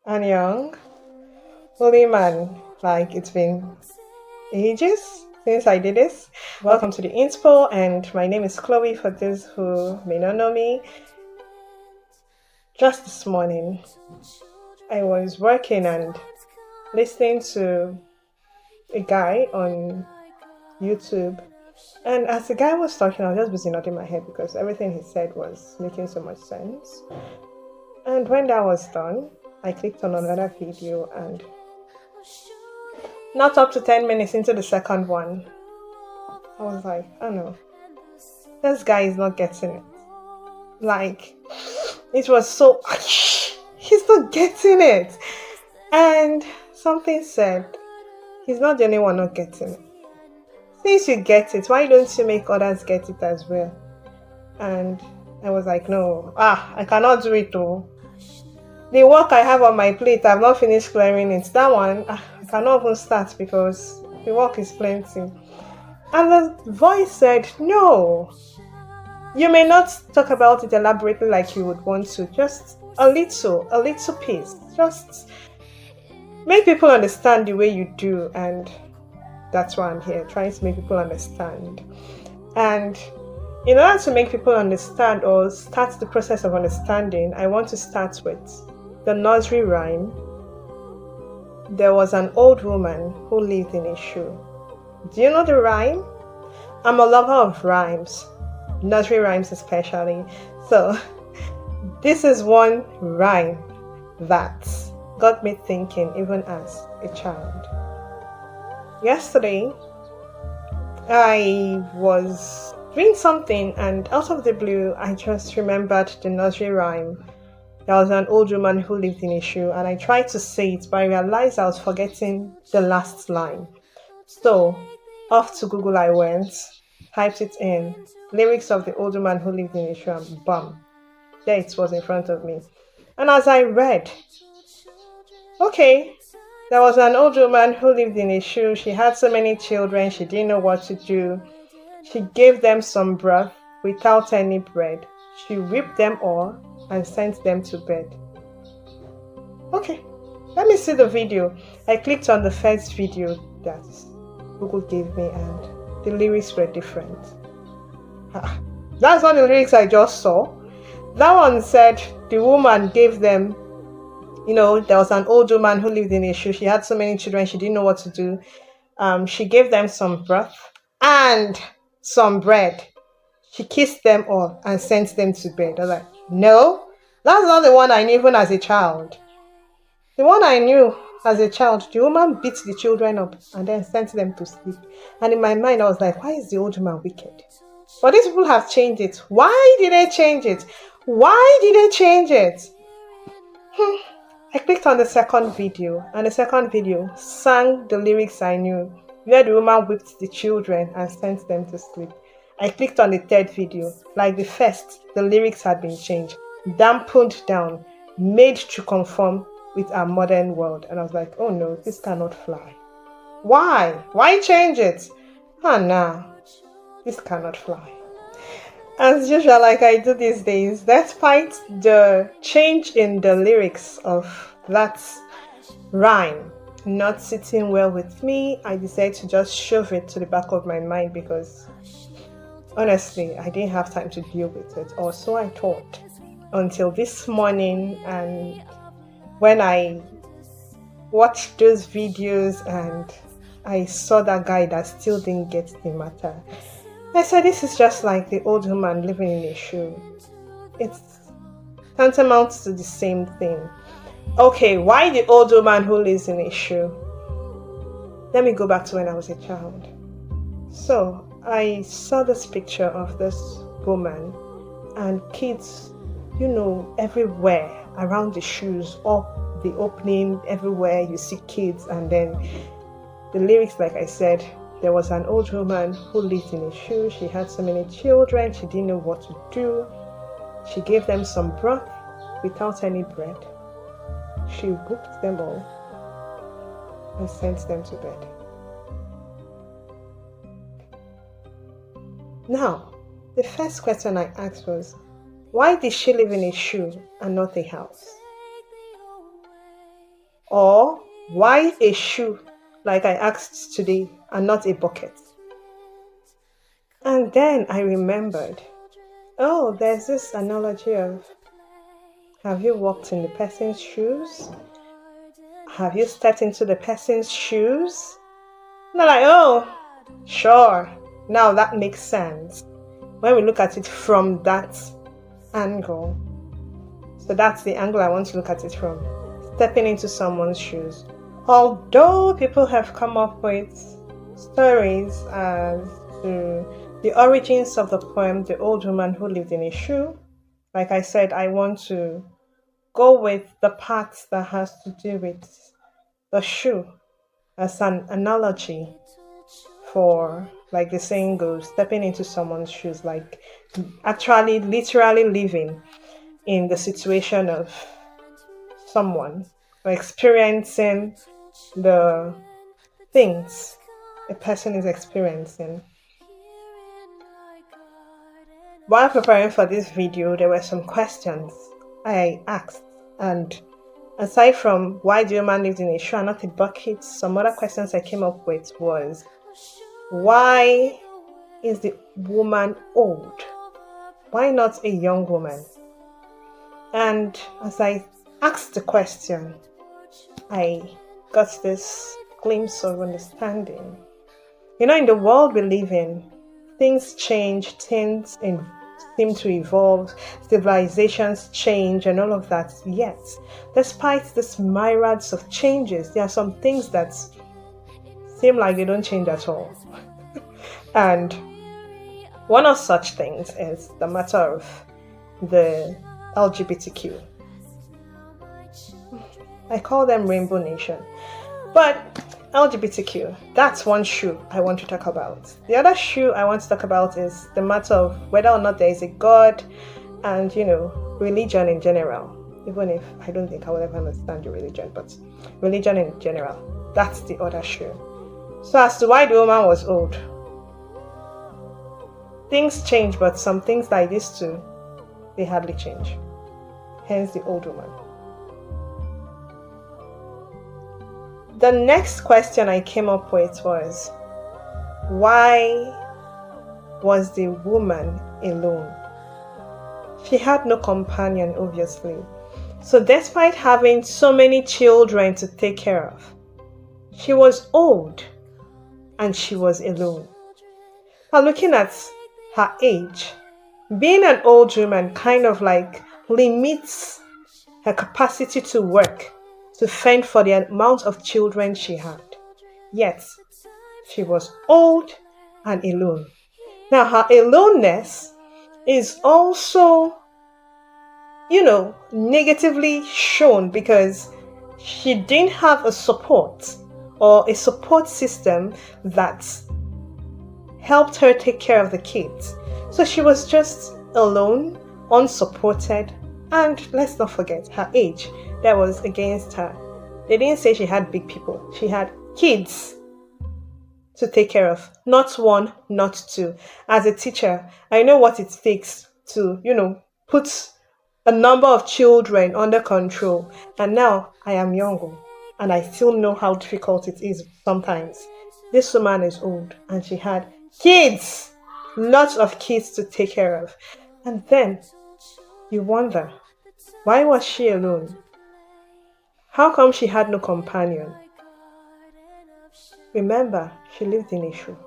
and young, holy man. Like it's been ages since I did this. Welcome to the Inspo, and my name is Chloe for those who may not know me. Just this morning, I was working and listening to a guy on YouTube. And as the guy was talking, I was just busy nodding my head because everything he said was making so much sense. And when that was done, I clicked on another video and not up to 10 minutes into the second one, I was like, oh no, this guy is not getting it. Like, it was so, he's not getting it. And something said, he's not the only one not getting it. Since you get it, why don't you make others get it as well? And I was like, no, I cannot do it though. The work I have on my plate, I've not finished clearing it. That one, I cannot even start because the work is plenty. And the voice said, no, you may not talk about it elaborately like you would want to. Just a little piece. Just make people understand the way you do. And that's why I'm here, trying to make people understand. And in order to make people understand or start the process of understanding, I want to start with the nursery rhyme. There was an old woman who lived in a shoe. Do you know the rhyme? I'm a lover of rhymes, nursery rhymes especially. So this is one rhyme that got me thinking even as a child. Yesterday, I was doing something and out of the blue, I just remembered the nursery rhyme. There was an old woman who lived in a shoe, and I tried to say it, but I realized I was forgetting the last line. So, off to Google I went, typed it in, lyrics of the old woman who lived in a shoe, and bam, there it was in front of me. And as I read, okay, there was an old woman who lived in a shoe. She had so many children, she didn't know what to do. She gave them some broth without any bread. She whipped them all and sent them to bed. Okay, let me see the video. I clicked on the first video that Google gave me and the lyrics were different. That's not the lyrics I just saw. That one said the woman gave them, there was an old woman who lived in a shoe. She had so many children, she didn't know what to do. She gave them some broth and some bread. She kissed them all and sent them to bed. I was like, no, that's not the one I knew even as a child. The one I knew as a child, the woman beat the children up and then sent them to sleep. And in my mind, I was like, why is the old woman wicked? But these people have changed it. Why did they change it? Why did they change it? I clicked on the second video, and the second video sang the lyrics I knew, where the woman whipped the children and sent them to sleep. I clicked on the third video. Like the first, the lyrics had been changed, dampened down, made to conform with our modern world. And I was like, oh no, this cannot fly. Why? Why change it? Nah, this cannot fly. As usual, like I do these days, despite the change in the lyrics of that rhyme not sitting well with me, I decided to just shove it to the back of my mind because honestly, I didn't have time to deal with it, or so I thought, until this morning. And when I watched those videos and I saw that guy that still didn't get the matter, I said, this is just like the old woman living in a shoe. It's tantamount to the same thing. Okay, why the old woman who lives in a shoe? Let me go back to when I was a child. So, I saw this picture of this woman and kids, everywhere around the shoes, up the opening, everywhere you see kids. And then the lyrics, like I said, there was an old woman who lived in a shoe. She had so many children, she didn't know what to do. She gave them some broth without any bread. She whipped them all and sent them to bed. Now, the first question I asked was, why did she live in a shoe and not a house? Or why a shoe, like I asked today, and not a bucket? And then I remembered, oh, there's this analogy of, have you walked in the person's shoes? Have you stepped into the person's shoes? And they're like, oh, sure. Now that makes sense when we look at it from that angle. So that's the angle I want to look at it from. Stepping into someone's shoes. Although people have come up with stories as to the origins of the poem, The Old Woman Who Lived in a Shoe, like I said, I want to go with the part that has to do with the shoe as an analogy for, like the saying goes, stepping into someone's shoes, like actually literally living in the situation of someone or experiencing the things a person is experiencing. While preparing for this video, there were some questions I asked, and aside from why the woman lived in a shoe and not a bucket, some other questions I came up with was, why is the woman old? Why not a young woman? And as I asked the question, I got this glimpse of understanding. You know, in the world we live in, things change, things seem to evolve, civilizations change and all of that. Yet, despite this myriads of changes, there are some things that seem like they don't change at all. And one of such things is the matter of the LGBTQ. I call them Rainbow Nation. But LGBTQ, that's one shoe I want to talk about. The other shoe I want to talk about is the matter of whether or not there is a God and, religion in general. Even if I don't think I will ever understand your religion, but religion in general, that's the other shoe. So as to why the woman was old, things change, but some things like this too, they hardly change. Hence the old woman. The next question I came up with was, why was the woman alone? She had no companion, obviously. So despite having so many children to take care of, she was old and she was alone. Now looking at her age, being an old woman kind of like limits her capacity to work, to fend for the amount of children she had. Yet, she was old and alone. Now, her aloneness is also, negatively shown because she didn't have a support or a support system that helped her take care of the kids. So she was just alone, unsupported, and let's not forget her age. That was against her. They didn't say she had big people. She had kids to take care of. Not one, not two. As a teacher, I know what it takes to, put a number of children under control. And now I am younger and I still know how difficult it is sometimes. This woman is old and she had kids, lots of kids to take care of. And then you wonder, why was she alone? How come she had no companion? Remember, she lived in a shoe.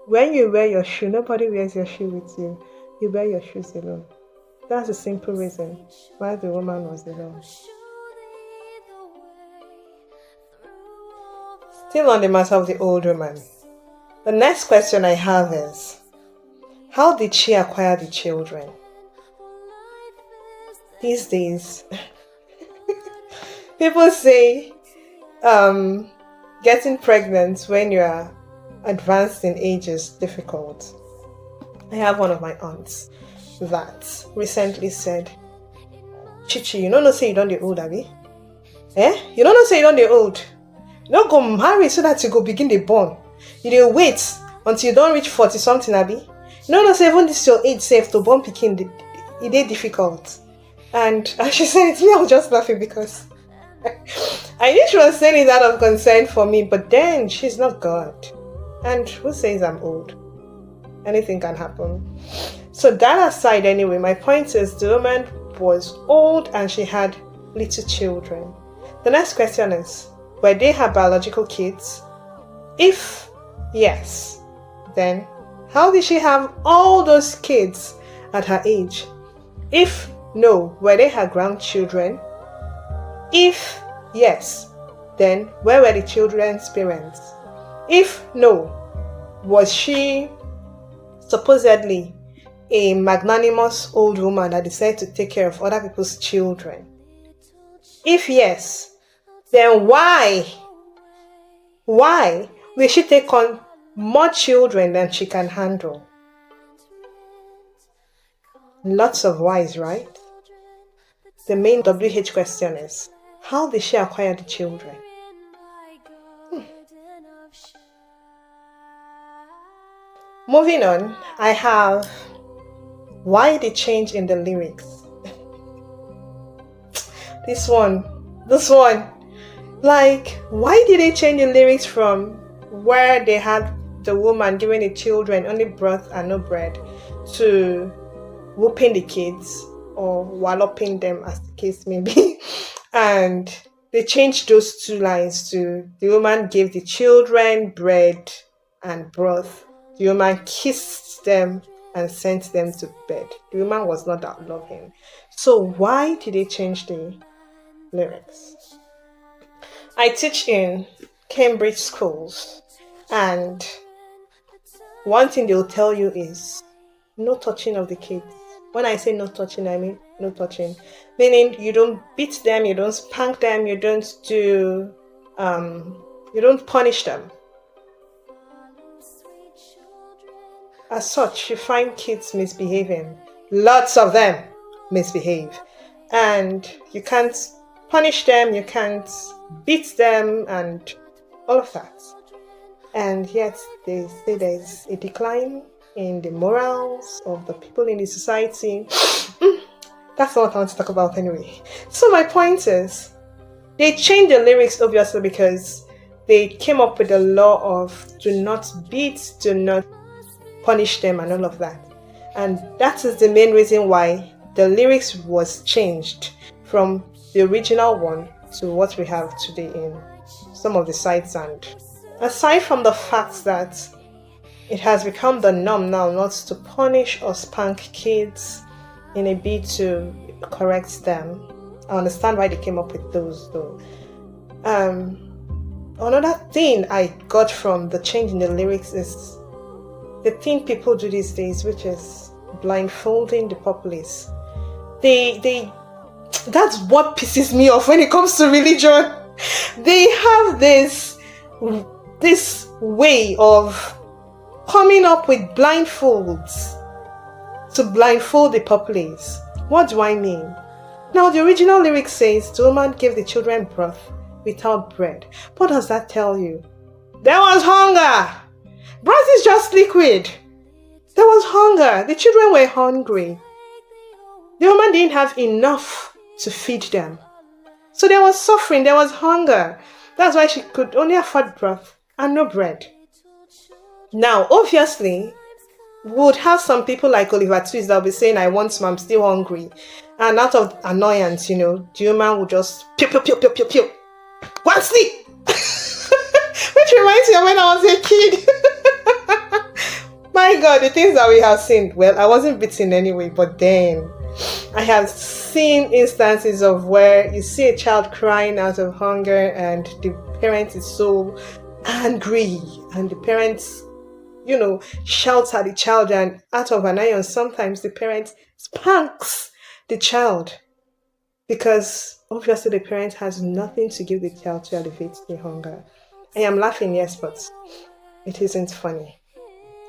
When you wear your shoe, nobody wears your shoe with you. You wear your shoes alone. That's the simple reason why the woman was alone. Still on the matter of the old woman, the next question I have is, how did she acquire the children? These days, people say getting pregnant when you are advanced in age is difficult. I have one of my aunts that recently said, Chichi, you don't know say you don't get old, abi? You don't know say you don't get old. You don't go marry so that you go begin the born. You dey wait until you don't reach 40 something, abi? You don't know say even this your age safe to born pikin, it is difficult. And she said, me, I was just laughing because I knew she was saying it out of concern for me, but then she's not God. And who says I'm old? Anything can happen. So that aside, anyway, my point is the woman was old and she had little children. The next question is, were they her biological kids? If yes, then how did she have all those kids at her age? If no, were they her grandchildren? If yes, then where were the children's parents? If no, was she supposedly a magnanimous old woman that decided to take care of other people's children? If yes, then why will she take on more children than she can handle? Lots of whys, right? The main WH question is, how did she acquire the children? Moving on, I have why the change in the lyrics. This one. Like, why did they change the lyrics from where they had the woman giving the children only broth and no bread to whooping the kids or walloping them, as the case may be? And they changed those two lines to the woman gave the children bread and broth. The woman kissed them and sent them to bed. The woman was not that loving. So why did they change the lyrics? I teach in Cambridge schools, and one thing they'll tell you is no touching of the kids. When I say no touching, I mean no touching. Meaning you don't beat them, you don't spank them, you don't punish them. As such, you find kids misbehaving. Lots of them misbehave. And you can't punish them, you can't beat them, and all of that. And yet they say there's a decline in the morals of the people in the society. That's not what I want to talk about anyway. So my point is, they changed the lyrics obviously because they came up with a law of do not beat, do not punish them, and all of that. And that is the main reason why the lyrics was changed from the original one to what we have today in some of the sites. And aside from the fact that it has become the norm now not to punish or spank kids in a bid to correct them, I understand why they came up with those though. Another thing I got from the change in the lyrics is the thing people do these days, which is blindfolding the populace. That's what pisses me off when it comes to religion. They have this way of coming up with blindfolds to blindfold the populace. What do I mean? Now, the original lyric says the woman gave the children broth without bread. What does that tell you? There was hunger. Broth is just liquid. There was hunger. The children were hungry. The woman didn't have enough to feed them. So there was suffering, there was hunger. That's why she could only afford broth and no bread. Now, obviously, we would have some people like Oliver Twist that will be saying, I want some, I'm still hungry. And out of annoyance, the woman would just pew, pew, pew, pew, pew, pew. Go and sleep! Which reminds me of when I was a kid. My God, the things that we have seen. Well, I wasn't beaten anyway, but then I have seen instances of where you see a child crying out of hunger and the parent is so angry and the parents, shouts at the child, and out of an iron, sometimes the parent spanks the child because obviously the parent has nothing to give the child to alleviate the hunger. I am laughing, yes, but it isn't funny.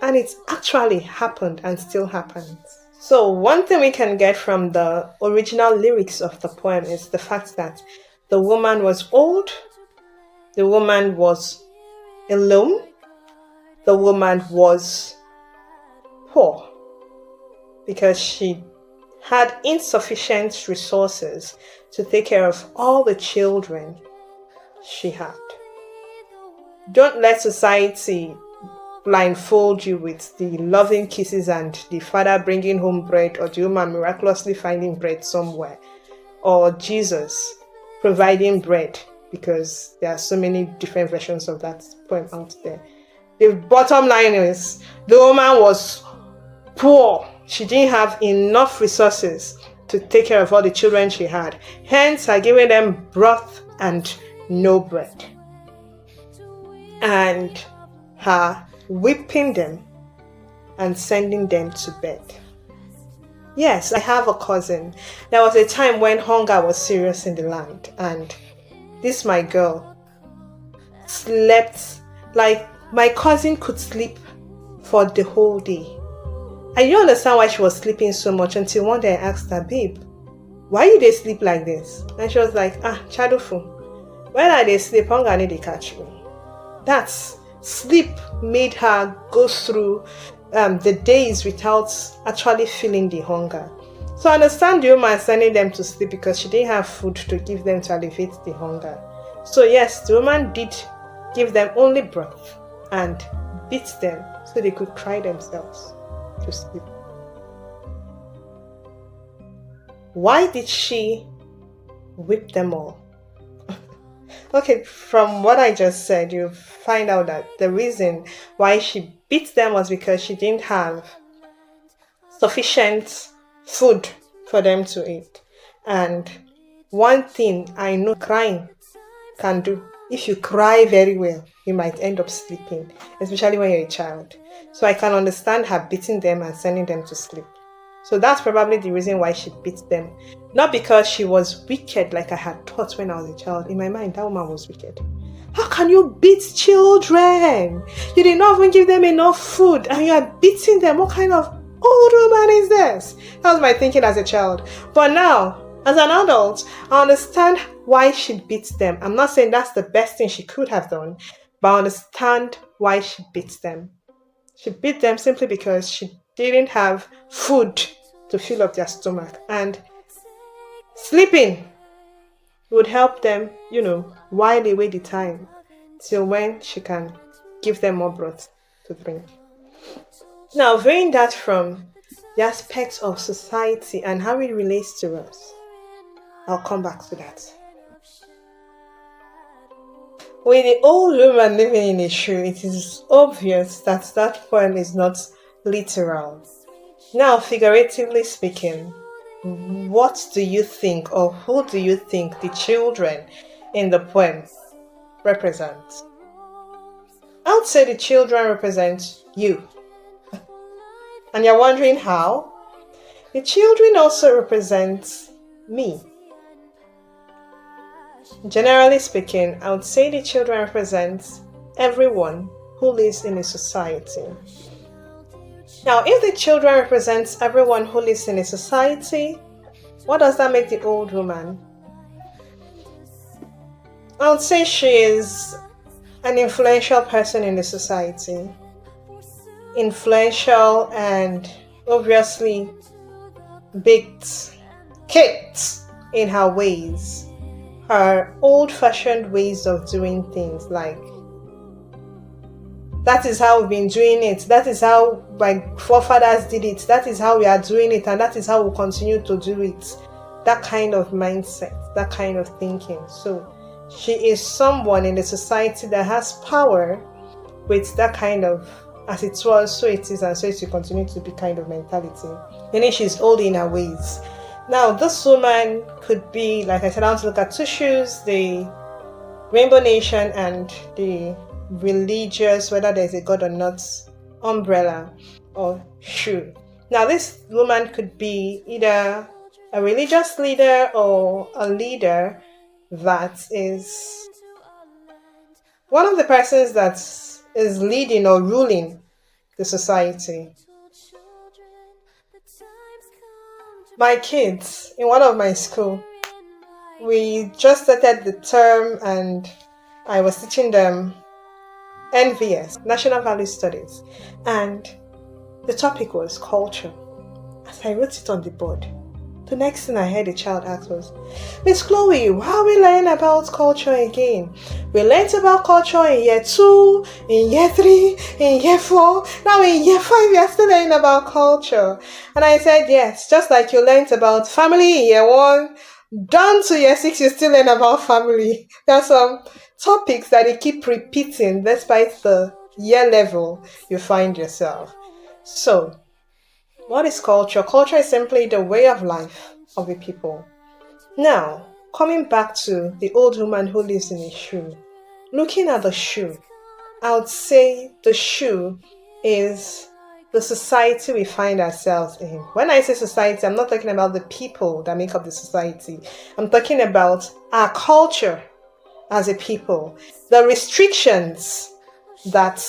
And it's actually happened and still happens. So one thing we can get from the original lyrics of the poem is the fact that the woman was old, the woman was alone, the woman was poor because she had insufficient resources to take care of all the children she had. Don't let society blindfold you with the loving kisses and the father bringing home bread, or the woman miraculously finding bread somewhere, or Jesus providing bread, because there are so many different versions of that poem out there. The bottom line is the woman was poor. She didn't have enough resources to take care of all the children she had. Hence, her giving them broth and no bread, and her whipping them and sending them to bed. Yes, I have a cousin. There was a time when hunger was serious in the land, and this my girl slept like my cousin could sleep for the whole day. I didn't understand why she was sleeping so much until one day I asked her, babe, why you dey sleep like this? And she was like, chadufu, when I dey sleep, hunger need to catch me. That's sleep made her go through the days without actually feeling the hunger. So I understand the woman sending them to sleep because she didn't have food to give them to alleviate the hunger. So yes, the woman did give them only broth and beat them so they could cry themselves to sleep. Why did she whip them all? Okay, from what I just said, you find out that the reason why she beat them was because she didn't have sufficient food for them to eat. And one thing I know crying can do, if you cry very well, you might end up sleeping, especially when you're a child. So I can understand her beating them and sending them to sleep. So that's probably the reason why she beat them. Not because she was wicked like I had thought when I was a child. In my mind, that woman was wicked. How can you beat children? You did not even give them enough food and you are beating them. What kind of old woman is this? That was my thinking as a child. But now, as an adult, I understand why she beat them. I'm not saying that's the best thing she could have done, but I understand why she beat them. She beat them simply because she didn't have food to fill up their stomach, and sleeping would help them, while away the time till when she can give them more broth to drink. Now, viewing that from the aspects of society and how it relates to us, I'll come back to that. With the old woman living in a shoe, it is obvious that that poem is not literal. Now, figuratively speaking, what do you think, or who do you think the children in the poem represent? I would say the children represent you. And you're wondering how? The children also represent me. Generally speaking, I would say the children represent everyone who lives in a society. Now, if the children represent everyone who lives in a society, what does that make the old woman? I would say she is an influential person in the society. Influential and obviously baked, caked in her ways. Her old-fashioned ways of doing things, like that is how we've been doing it, that is how my forefathers did it, that is how we are doing it, and that is how we'll continue to do it. That kind of mindset, that kind of thinking. So she is someone in the society that has power with that kind of, as it was, so it is, and so it will continue to be kind of mentality. Meaning she's old in her ways. Now, this woman could be, like I said, I want to look at two shoes, the Rainbow Nation and the religious, whether there's a God or not, umbrella or shoe. Now, this woman could be either a religious leader or a leader that is one of the persons that is leading or ruling the society. My kids, in one of my school, we just started the term and I was teaching them NVS, National Value Studies, and the topic was culture. As I wrote it on the board, The next thing I heard a child ask was, Miss Chloe, why are we learning about culture again? We learned about culture in year 2, in year 3, in year 4. Now in year 5, we are still learning about culture. And I said, yes, just like you learned about family in year 1, down to year 6, you still learn about family. There are some topics that they keep repeating despite the year level you find yourself. So, what is culture? Culture is simply the way of life of a people. Now, coming back to the old woman who lives in a shoe, looking at the shoe, I would say the shoe is the society we find ourselves in. When I say society, I'm not talking about the people that make up the society. I'm talking about our culture as a people, the restrictions that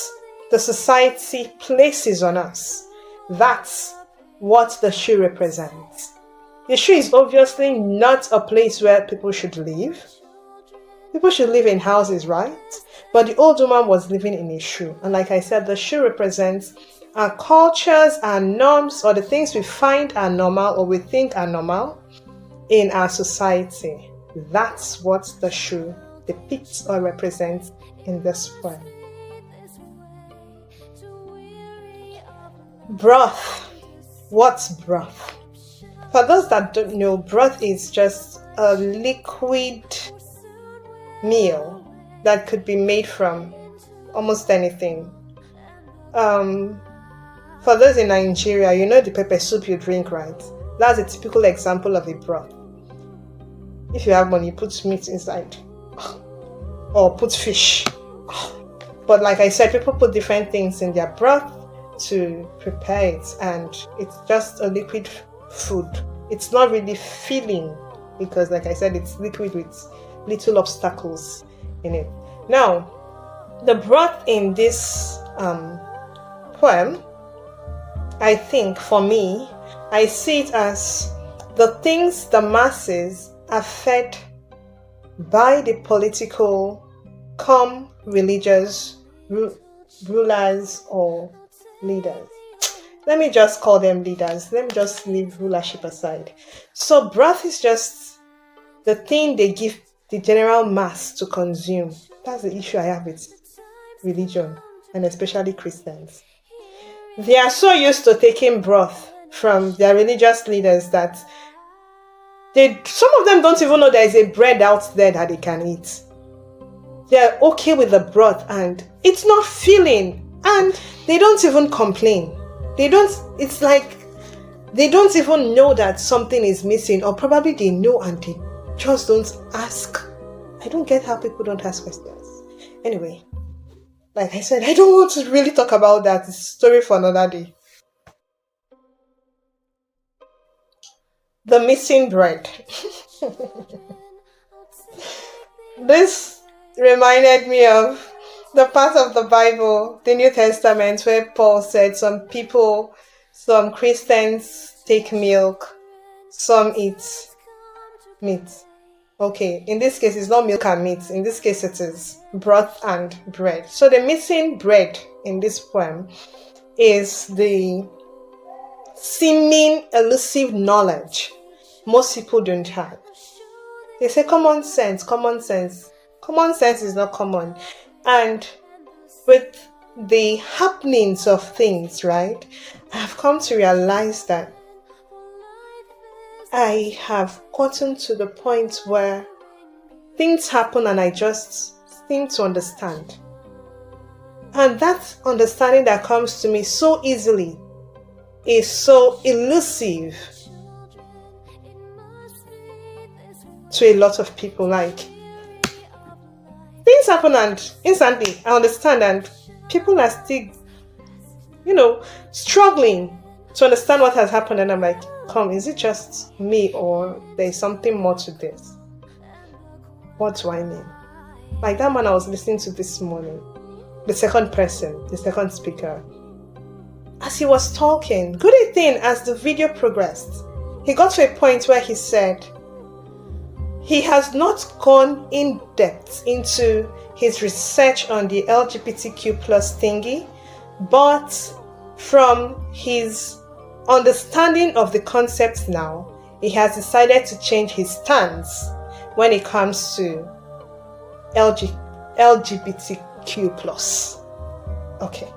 the society places on us. That's what the shoe represents. The shoe is obviously not a place where people should live. People should live in houses, right? But the old woman was living in a shoe. And like I said, the shoe represents our cultures, our norms, or the things we find are normal or we think are normal in our society. That's what the shoe depicts or represents in this poem. Broth. What's broth? For those that don't know, broth is just a liquid meal that could be made from almost anything. For those in Nigeria, you know the pepper soup you drink, right? That's a typical example of a broth. If you have money, put meat inside or put fish. But like I said, people put different things in their broth to prepare it, and it's just a liquid food. It's not really filling because, like I said, it's liquid with little obstacles in it. Now, the broth in this poem, I think for me, I see it as the things the masses are fed by the political, religious rulers or leaders. Let me just call them leaders. Let me just leave rulership aside. So broth is just the thing they give the general mass to consume. That's the issue I have with religion, and especially Christians. They are so used to taking broth from their religious leaders that some of them don't even know there is a bread out there that they can eat. They're okay with the broth and it's not filling, and they don't even complain. It's like they don't even know that something is missing, or probably they know and they just don't ask. I don't get how people don't ask questions. Anyway, like I said, I don't want to really talk about that. It's a story for another day. The missing bread. This reminded me of the part of the Bible, the New Testament, where Paul said some Christians take milk, some eat meat. Okay, in this case, it's not milk and meat. In this case, it is broth and bread. So the missing bread in this poem is the seeming elusive knowledge most people don't have. They say common sense. Common sense is not common. And with the happenings of things, right, I have come to realize that I have gotten to the point where things happen and I just seem to understand. And that understanding that comes to me so easily is so elusive to a lot of people. Like, things happen and instantly I understand, and people are still, struggling to understand what has happened. And I'm like, is it just me, or there's something more to this? What do I mean? Like that man I was listening to this morning, the second person, the second speaker, as he was talking, good thing as the video progressed, he got to a point where he said he has not gone in depth into his research on the LGBTQ plus thingy, but from his understanding of the concept now, he has decided to change his stance when it comes to LGBTQ+. Okay.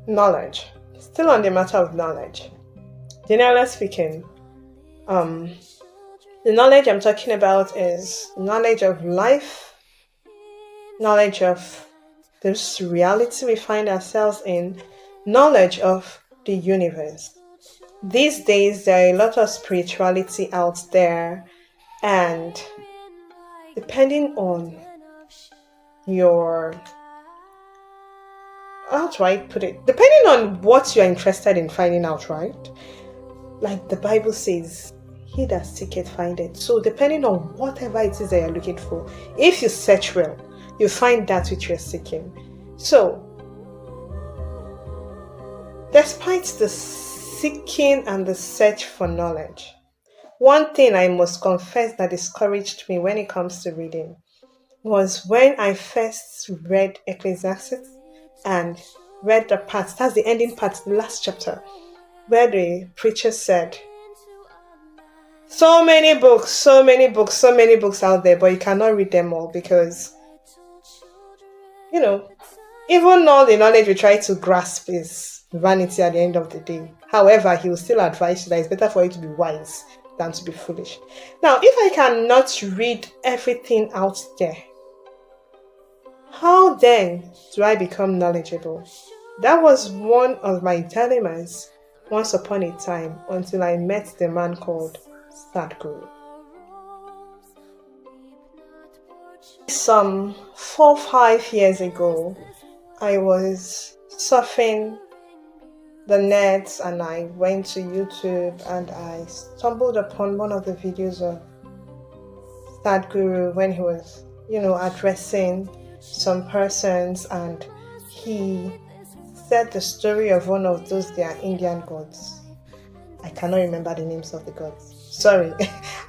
Knowledge. Still on the matter of knowledge. Generally speaking, the knowledge I'm talking about is knowledge of life, knowledge of this reality we find ourselves in, knowledge of the universe. These days, there are a lot of spirituality out there, and depending on your, how do I put it? Depending on what you're interested in finding out, right? Like the Bible says, he that seeketh findeth. So depending on whatever it is that you're looking for, if you search well, you find that which you're seeking. So, despite the seeking and the search for knowledge, one thing I must confess that discouraged me when it comes to reading was when I first read Ecclesiastes and read the part, that's the ending part, the last chapter, where the preacher said, so many books out there, but you cannot read them all because, even all the knowledge we try to grasp is vanity at the end of the day. However, he will still advise you that it's better for you to be wise than to be foolish. Now, if I cannot read everything out there, how then do I become knowledgeable? That was one of my dilemmas once upon a time until I met the man called Sadhguru. Some 4-5 years ago, I was surfing the net and I went to YouTube and I stumbled upon one of the videos of Sadhguru when he was, addressing some persons, and he said the story of one of those their Indian gods. I cannot remember the names of the gods. Sorry,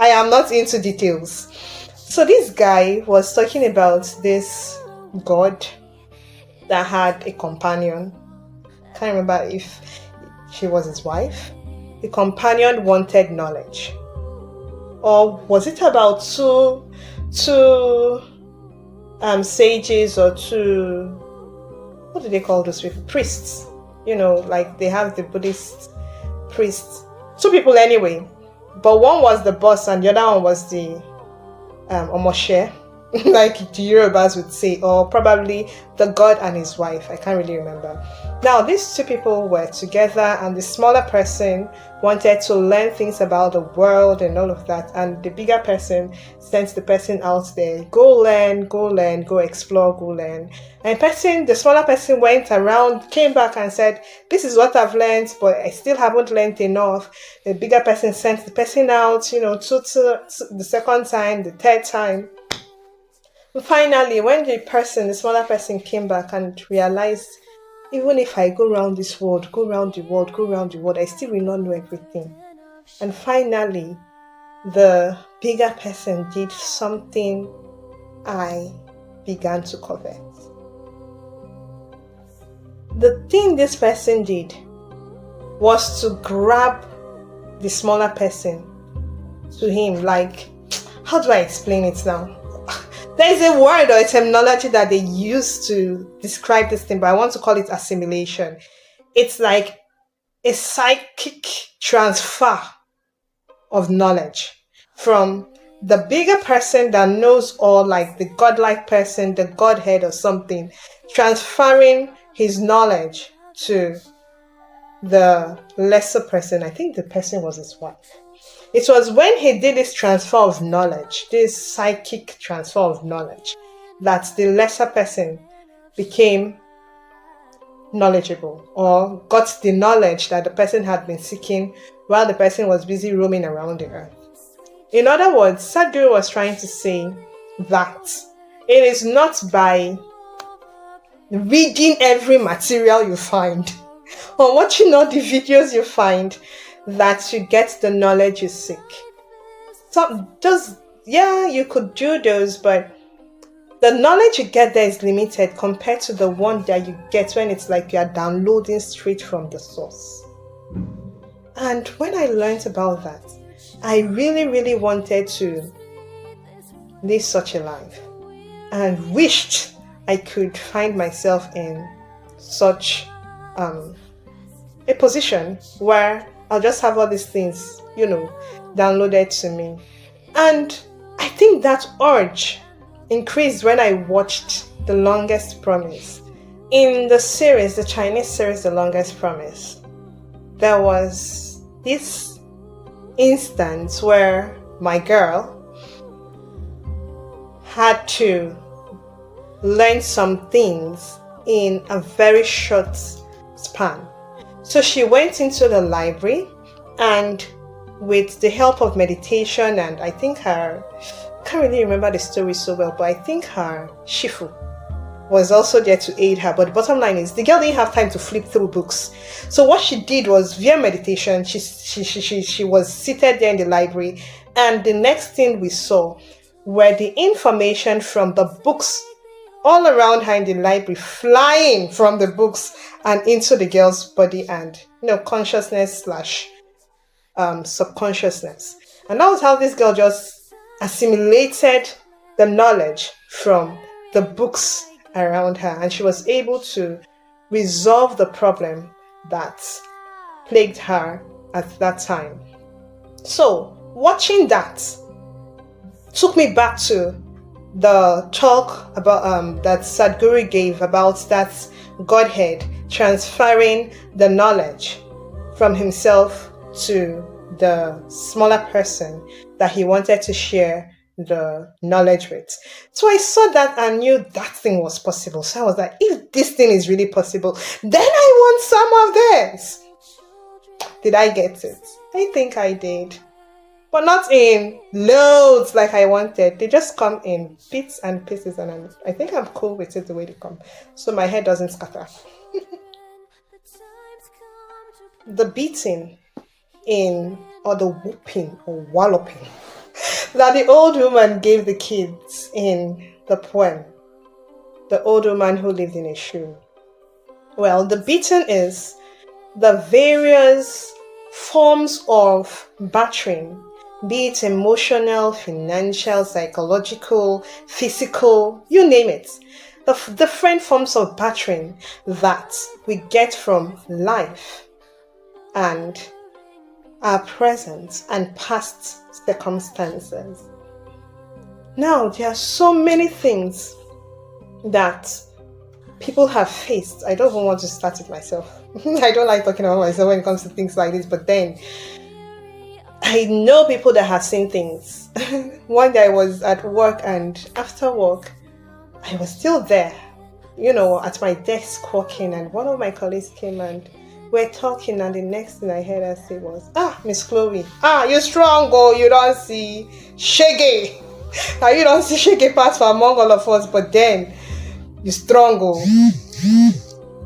I am not into details. So this guy was talking about this god that had a companion. Can't remember if she was his wife. The companion wanted knowledge. Or was it about two sages or two, what do they call those people? Priests. Like they have the Buddhist priests. Two people anyway. But one was the boss and the other one was the Omoshe, like the Yorubas would say, or probably the god and his wife. I can't really remember. Now, these two people were together, and the smaller person wanted to learn things about the world and all of that, and the bigger person sent the person out there, go learn, go explore, go learn. And the smaller person went around, came back and said, this is what I've learned, but I still haven't learned enough. The bigger person sent the person out, to the second time, the third time. Finally, when the smaller person came back and realized, even if I go around this world, go around the world, I still will not know everything. And finally, the bigger person did something I began to covet. The thing this person did was to grab the smaller person to him. Like, how do I explain it now? There is a word or a terminology that they use to describe this thing, but I want to call it assimilation. It's like a psychic transfer of knowledge from the bigger person that knows all, like the godlike person, the godhead or something, transferring his knowledge to the lesser person. I think the person was his wife. It was when he did this transfer of knowledge, this psychic transfer of knowledge, that the lesser person became knowledgeable or got the knowledge that the person had been seeking while the person was busy roaming around the earth. In other words, Sadhguru was trying to say that it is not by reading every material you find or watching all the videos you find that you get the knowledge you seek. So you could do those, but the knowledge you get there is limited compared to the one that you get when it's like you are downloading straight from the source. And when I learned about that, I really, really wanted to live such a life and wished I could find myself in such a position where I'll just have all these things, downloaded to me. And I think that urge increased when I watched The Longest Promise. In the series, the Chinese series, The Longest Promise, there was this instance where my girl had to learn some things in a very short span. So she went into the library, and with the help of meditation, and I can't really remember the story so well, but I think her shifu was also there to aid her. But the bottom line is, the girl didn't have time to flip through books. So what she did was, via meditation, she was seated there in the library, and the next thing we saw were the information from the books all around her in the library, flying from the books and into the girl's body and, consciousness slash subconsciousness. And that was how this girl just assimilated the knowledge from the books around her, and she was able to resolve the problem that plagued her at that time. So watching that took me back to the talk about that Sadhguru gave about that Godhead transferring the knowledge from himself to the smaller person that he wanted to share the knowledge with. So I saw that and knew that thing was possible. So I was like, if this thing is really possible, then I want some of this. Did I get it? I think I did. But not in loads like I wanted. They just come in bits and pieces, and I think I'm cool with it the way they come. So my head doesn't scatter. The beating or the whooping or walloping that the old woman gave the kids in the poem, The Old Woman Who Lived in a Shoe. Well, the beating is the various forms of battering, be it emotional, financial, psychological, physical, you name it. The different forms of battering that we get from life and our present and past circumstances. Now, there are so many things that people have faced. I don't even want to start it myself. I don't like talking about myself when it comes to things like this, but then I know people that have seen things. One day I was at work, and after work, I was still there, at my desk working, and one of my colleagues came and we're talking, and the next thing I heard her say was, Miss Chloe, you strong, you don't see shaggy. You don't see shaggy parts for among all of us, but then you strong,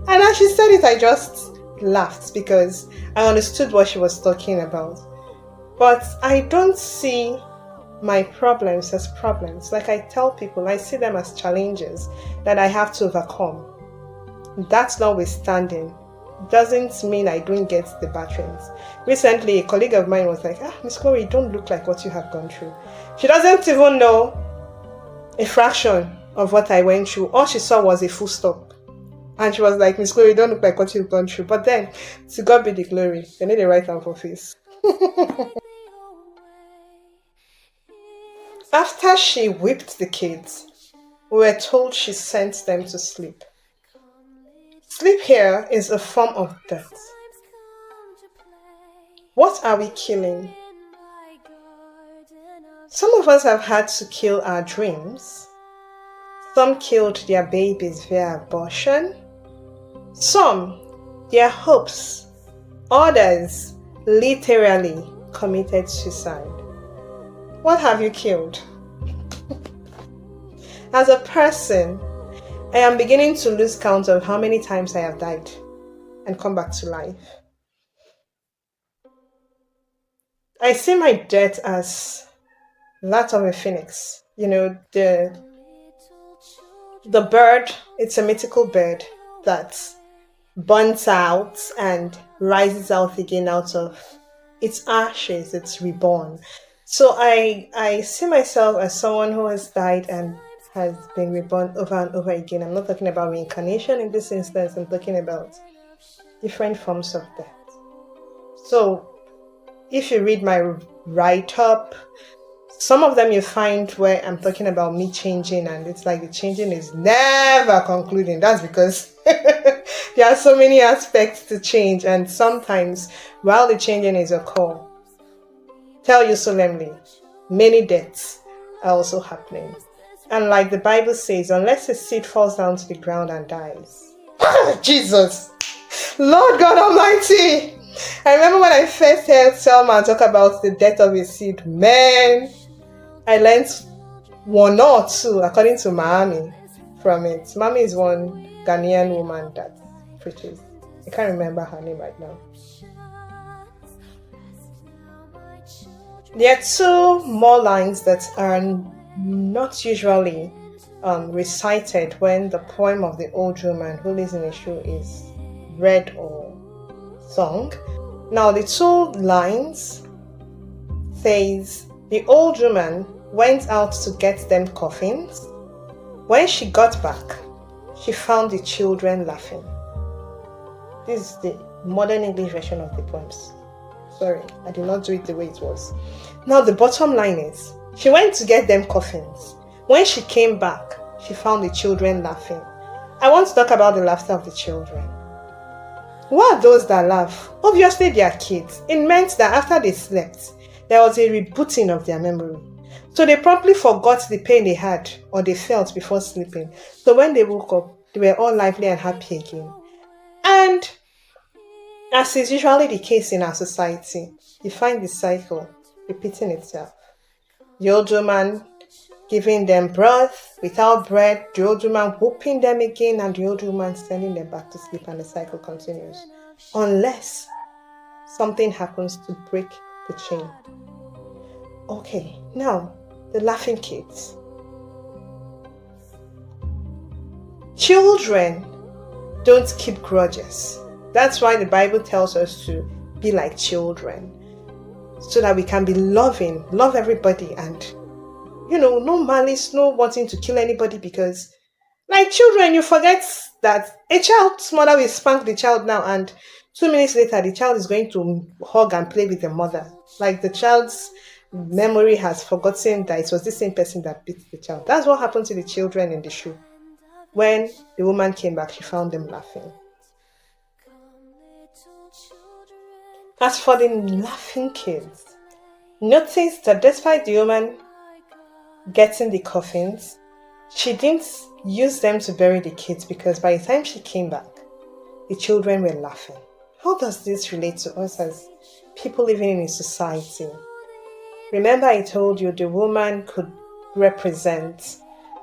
And as she said it, I just laughed because I understood what she was talking about. But I don't see my problems as problems. Like I tell people, I see them as challenges that I have to overcome. That's notwithstanding, doesn't mean I don't get the batterings. Recently, a colleague of mine was like, Miss Chloe, you don't look like what you have gone through. She doesn't even know a fraction of what I went through. All she saw was a full stop. And she was like, Miss Chloe, you don't look like what you've gone through. But then, to God be the glory. They need a right hand for face. After she whipped the kids, we were told she sent them to sleep. Sleep here is a form of death. What are we killing? Some of us have had to kill our dreams. Some killed their babies via abortion. Some, their hopes. Others literally committed suicide. What have you killed? As a person, I am beginning to lose count of how many times I have died and come back to life. I see my death as that of a phoenix. The bird, it's a mythical bird that burns out and rises out again out of It's ashes, it's reborn. So I see myself as someone who has died and has been reborn over and over again. I'm not talking about reincarnation in this instance, I'm talking about different forms of death. So if you read my write up, some of them you find where I'm talking about me changing, and it's like the changing is never concluding. That's because there are so many aspects to change, and sometimes while the changing is a call, tell you solemnly, many deaths are also happening. And like the Bible says, unless a seed falls down to the ground and dies. Jesus! Lord God Almighty! I remember when I first heard Selma talk about the death of a seed, man, I learned one or two, according to Miami, from it. Mami is one Ghanaian woman that preaches. I can't remember her name right now. There are two more lines that are not usually recited when the poem of the old woman who lives in a shoe is read or sung. Now the two lines says, the old woman went out to get them coffins. When she got back, she found the children laughing. This is the modern English version of the poems. Sorry, I did not do it the way it was. Now the bottom line is, she went to get them coffins. When she came back, she found the children laughing. I want to talk about the laughter of the children. Who are those that laugh? Obviously they are kids. It meant that after they slept, there was a rebooting of their memory. So they promptly forgot the pain they had or they felt before sleeping. So when they woke up, they were all lively and happy again. And as is usually the case in our society, you find the cycle repeating itself. The old woman giving them birth without bread, the old woman whooping them again, and the old woman sending them back to sleep, and the cycle continues. Unless something happens to break the chain. Okay, now, the laughing kids. Children don't keep grudges. That's why the Bible tells us to be like children, so that we can be loving, love everybody, and no malice, no wanting to kill anybody, because like children, you forget that a child's mother will spank the child now, and 2 minutes later the child is going to hug and play with the mother. Like the child's memory has forgotten that it was the same person that beat the child. That's what happened to the children in the shoe. When the woman came back, she found them laughing. As for the laughing kids, notice that despite the woman getting the coffins, she didn't use them to bury the kids, because by the time she came back, the children were laughing. How does this relate to us as people living in a society? Remember I told you the woman could represent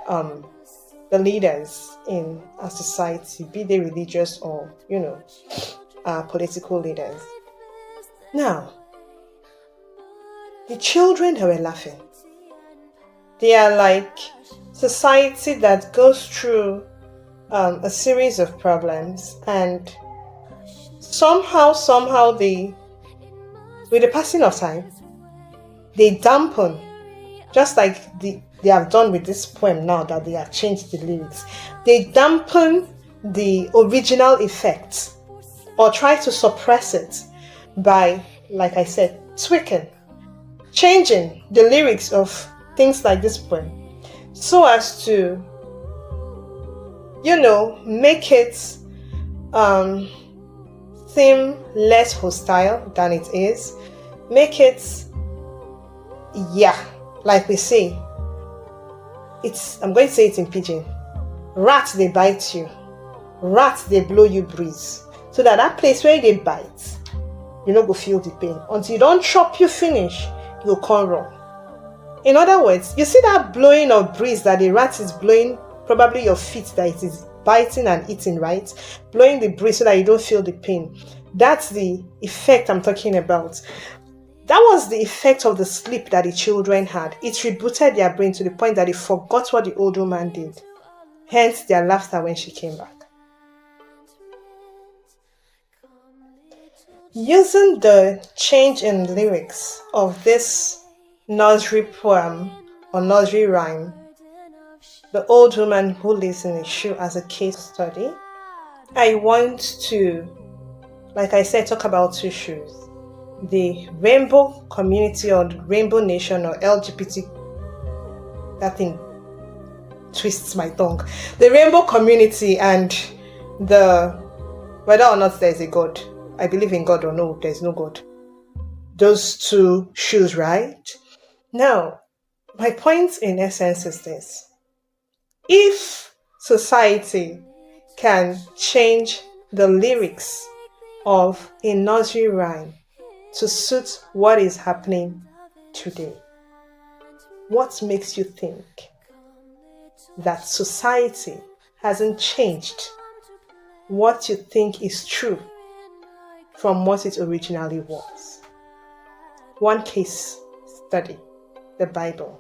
the leaders in a society, be they religious or, political leaders. Now, the children that were laughing, they are like society that goes through a series of problems, and somehow they, with the passing of time, they dampen, just like they have done with this poem now that they have changed the lyrics. They dampen the original effect or try to suppress it by, like I said, tweaking, changing the lyrics of things like this poem so as to, make it seem less hostile than it is. Make it, like we say, I'm going to say it in pidgin. Rats, they bite you. Rats, they blow you breeze. So that place where they bite, you no go feel the pain. Until you don't chop you finish, you can't run. In other words, you see that blowing of breeze that the rat is blowing, probably your feet that it is biting and eating, right? Blowing the breeze so that you don't feel the pain. That's the effect I'm talking about. That was the effect of the sleep that the children had. It rebooted their brain to the point that they forgot what the old woman did. Hence their laughter when she came back. Using the change in lyrics of this nursery poem or nursery rhyme, The Old Woman Who Lives in a Shoe, as a case study, I want to, like I said, talk about two shoes. The rainbow community or the rainbow nation or LGBT, that thing twists my tongue. The rainbow community and the, whether or not there's a God. I believe in God or no, there's no God. Those two shoes, right? Now, my point in essence is this. If society can change the lyrics of a nursery rhyme to suit what is happening today, what makes you think that society hasn't changed what you think is true from what it originally was? One case study, the Bible.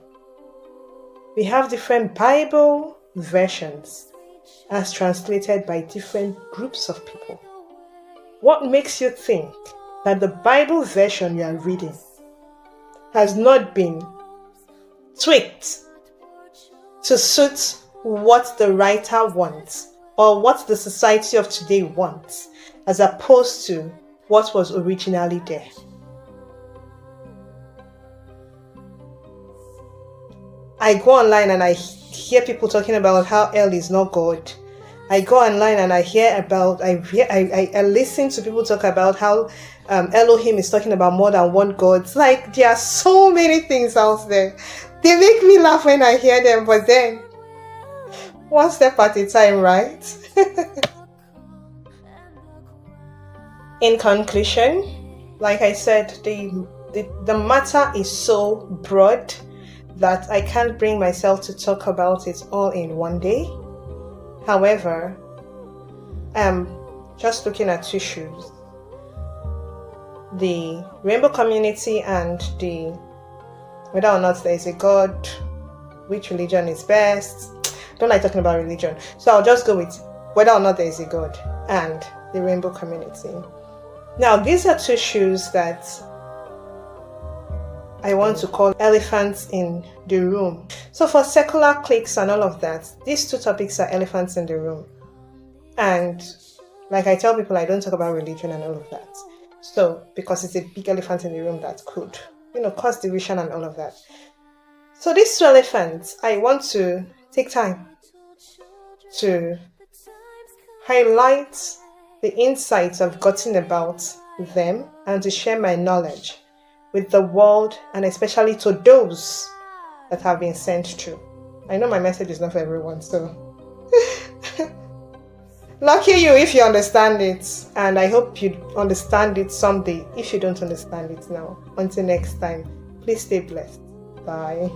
We have different Bible versions as translated by different groups of people. What makes you think that the Bible version you are reading has not been tweaked to suit what the writer wants or what the society of today wants, as opposed to what was originally there? I go online and I hear people talking about how hell is not God. I go online and I listen to people talk about how Elohim is talking about more than one God. Like, there are so many things out there. They make me laugh when I hear them, but then one step at a time, right? In conclusion, like I said, the matter is so broad that I can't bring myself to talk about it all in one day. However, I'm just looking at two shoes. The rainbow community and the whether or not there is a God, which religion is best. I don't like talking about religion. So I'll just go with whether or not there is a God and the rainbow community. Now, these are two shoes that I want to call elephants in the room. So for secular cliques and all of that, these two topics are elephants in the room. And like I tell people, I don't talk about religion and all of that. So, because it's a big elephant in the room that could, cause division and all of that. So these two elephants, I want to take time to highlight the insights I've gotten about them and to share my knowledge with the world, and especially to those that have been sent to. I know my message is not for everyone, so lucky you if you understand it, and I hope you understand it someday if you don't understand it now. Until next time, please stay blessed. Bye.